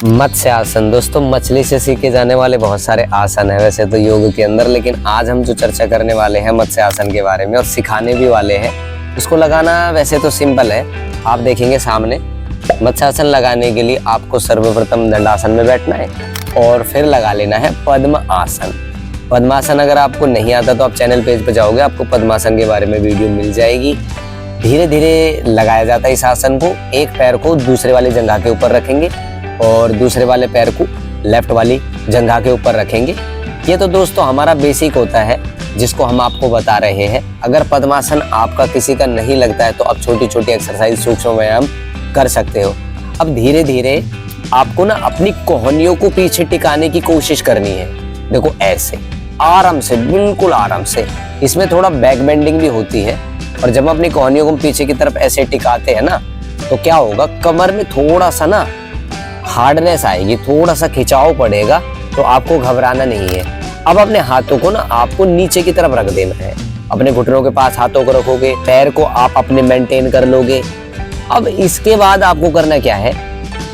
मत्स्य आसन दोस्तों, मछली से सीखे जाने वाले बहुत सारे आसन है वैसे तो योग के अंदर, लेकिन आज हम जो चर्चा करने वाले हैं मत्स्य आसन के बारे में और सिखाने भी वाले हैं। उसको लगाना वैसे तो सिंपल है, आप देखेंगे सामने। मत्स्य आसन लगाने के लिए आपको सर्वप्रथम दंडासन में बैठना है और फिर लगा लेना है पद्म आसन। पद्मासन अगर आपको नहीं आता तो आप चैनल पेज पे जाओगे, आपको पद्मासन के बारे में वीडियो मिल जाएगी। धीरे धीरे लगाया जाता है इस आसन को। एक पैर को दूसरे वाली जंघा के ऊपर रखेंगे और दूसरे वाले पैर को लेफ्ट वाली जंघा के ऊपर रखेंगे। ये तो दोस्तों हमारा बेसिक होता है जिसको हम आपको बता रहे हैं। अगर पद्मासन आपका किसी का नहीं लगता है तो आप छोटी छोटी एक्सरसाइज सूक्ष्म व्यायाम कर सकते हो। अब धीरे धीरे आपको ना अपनी कोहनियों को पीछे टिकाने की कोशिश करनी है। देखो ऐसे आराम से, बिल्कुल आराम से। इसमें थोड़ा बैक बेंडिंग भी होती है और जब हम अपनी कोहनियों को पीछे की तरफ ऐसे टिकाते हैं ना तो क्या होगा, कमर में थोड़ा सा ना हार्डनेस आएगी, थोड़ा सा खिंचाव पड़ेगा, तो आपको घबराना नहीं है। अब अपने हाथों को ना आपको नीचे की तरफ रख देना है। अपने घुटनों के पास हाथों को रखोगे, पैर को आप अपने मेंटेन कर लोगे। अब इसके बाद आपको करना क्या है,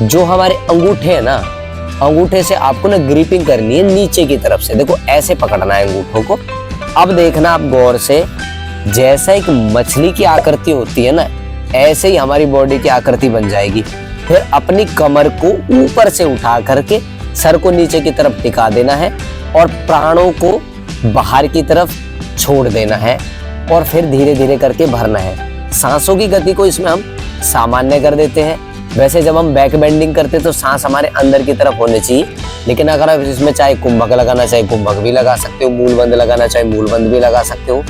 जो हमारे अंगूठे है ना, अंगूठे से आपको ना ग्रिपिंग करनी है नीचे की तरफ से। देखो ऐसे पकड़ना है अंगूठों को। अब देखना आप गौर से, जैसा एक मछली की आकृति होती है ना, ऐसे ही हमारी बॉडी की आकृति बन जाएगी। फिर अपनी कमर को ऊपर से उठा करके सर को नीचे की तरफ टिका देना है और प्राणों को बाहर की तरफ छोड़ देना है और फिर धीरे धीरे करके भरना है। सांसों की गति को इसमें हम सामान्य कर देते हैं। वैसे जब हम बैक बेंडिंग करते तो सांस हमारे अंदर की तरफ होनी चाहिए, लेकिन अगर आप इसमें चाहे कुंभक लगाना चाहे कुंभक भी लगा सकते हो, मूलबंद लगाना चाहे मूलबंद भी लगा सकते हो।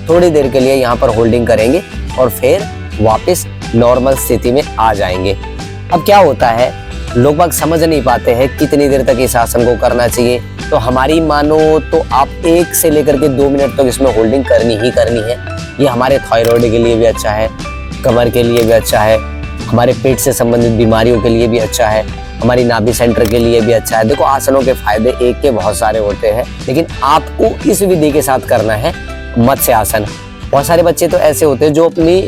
थोड़ी देर के लिए यहाँ पर होल्डिंग करेंगे और फिर वापस नॉर्मल स्थिति में आ जाएंगे। अब क्या होता है, लोग बाग समझ नहीं पाते हैं कितनी देर तक इस आसन को करना चाहिए। तो हमारी मानो तो आप 1 से लेकर के 2 मिनट तक इसमें होल्डिंग करनी ही करनी है। ये हमारे थायराइड के लिए भी अच्छा है, कमर के लिए भी अच्छा है, हमारे पेट से संबंधित बीमारियों के लिए भी अच्छा है, हमारी नाभि सेंटर के लिए भी अच्छा है। देखो आसनों के फायदे एक के बहुत सारे होते हैं, लेकिन आपको इस विधि के साथ करना है मत्स्य आसन। बहुत सारे बच्चे तो ऐसे होते हैं जो अपनी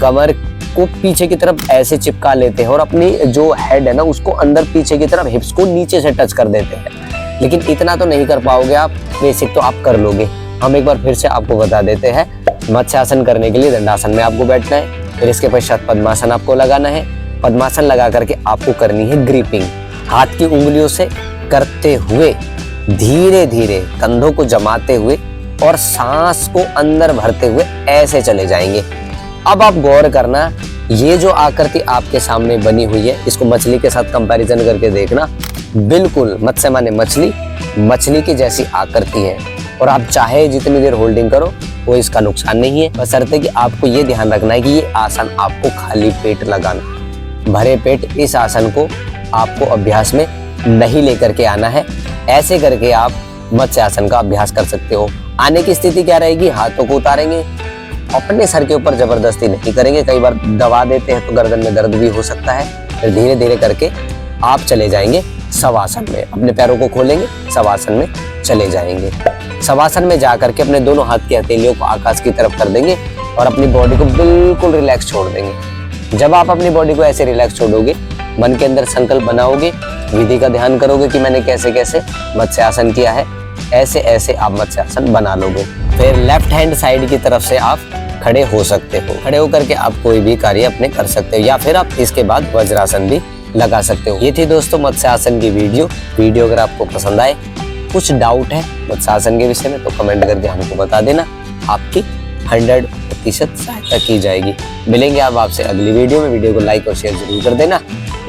कमर को पीछे की तरफ ऐसे चिपका लेते हैं और अपनी जो हेड है ना उसको अंदर पीछे की तरफ हिप्स को नीचे से टच कर देते हैं, लेकिन इतना तो नहीं कर पाओगे आप। बेसिक तो आप कर लोगे। हम एक बार फिर से आपको बता देते हैं। मत्स्य आसन करने के लिए दंडासन में आपको बैठना है, फिर इसके पश्चात पद्मासन आपको लगाना है। पद्मासन लगा करके आपको करनी है ग्रिपिंग। हाथ की उंगलियों से करते हुए धीरे धीरे कंधों को जमाते हुए और सांस को अंदर भरते हुए ऐसे चले जाएंगे। अब आप गौर करना, ये जो आकृति आपके सामने बनी हुई है इसको मछली के साथ कंपैरिजन करके देखना। बिल्कुल मत्स्य माने मछली, मछली की जैसी आकृति है और आप चाहे जितनी देर होल्डिंग करो वो इसका नुकसान नहीं है। बशर्ते कि आपको ये ध्यान रखना है कि ये आसन आपको खाली पेट लगाना, भरे पेट इस आसन को आपको अभ्यास में नहीं लेकर के आना है। ऐसे करके आप मत्स्य आसन का अभ्यास कर सकते हो। आने की स्थिति क्या रहेगी, हाथों को उतारेंगे, अपने सर के ऊपर जबरदस्ती नहीं करेंगे। कई बार दबा देते हैं तो गर्दन में दर्द भी हो सकता है। फिर धीरे धीरे करके आप चले जाएंगे शवासन में। अपने पैरों को खोलेंगे, शवासन में चले जाएंगे। शवासन में जा करके अपने दोनों हाथ की हथेलियों को आकाश की तरफ कर देंगे और अपनी बॉडी को बिल्कुल रिलैक्स छोड़ देंगे। जब आप अपनी बॉडी को ऐसे रिलैक्स छोड़ोगे, मन के अंदर संकल्प बनाओगे, विधि का ध्यान करोगे कि मैंने कैसे कैसे मत्स्य आसन किया है, ऐसे ऐसे आप मत्स्य आसन बना लोगे। फिर लेफ्ट हैंड साइड की तरफ से आप खड़े हो सकते हो। खड़े होकर के आप कोई भी कार्य अपने कर सकते हो या फिर आप इसके बाद वज्रासन भी लगा सकते हो। ये थी दोस्तों मत्स्य आसन की वीडियो अगर आपको पसंद आए, कुछ डाउट है मत्स्य आसन के विषय में तो कमेंट करके हमको बता देना। आपकी 100% सहायता की जाएगी। मिलेंगे आप आपसे अगली वीडियो में। वीडियो को लाइक और शेयर जरूर कर देना।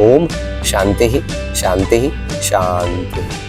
ओम शांति ही शांति ही शांति।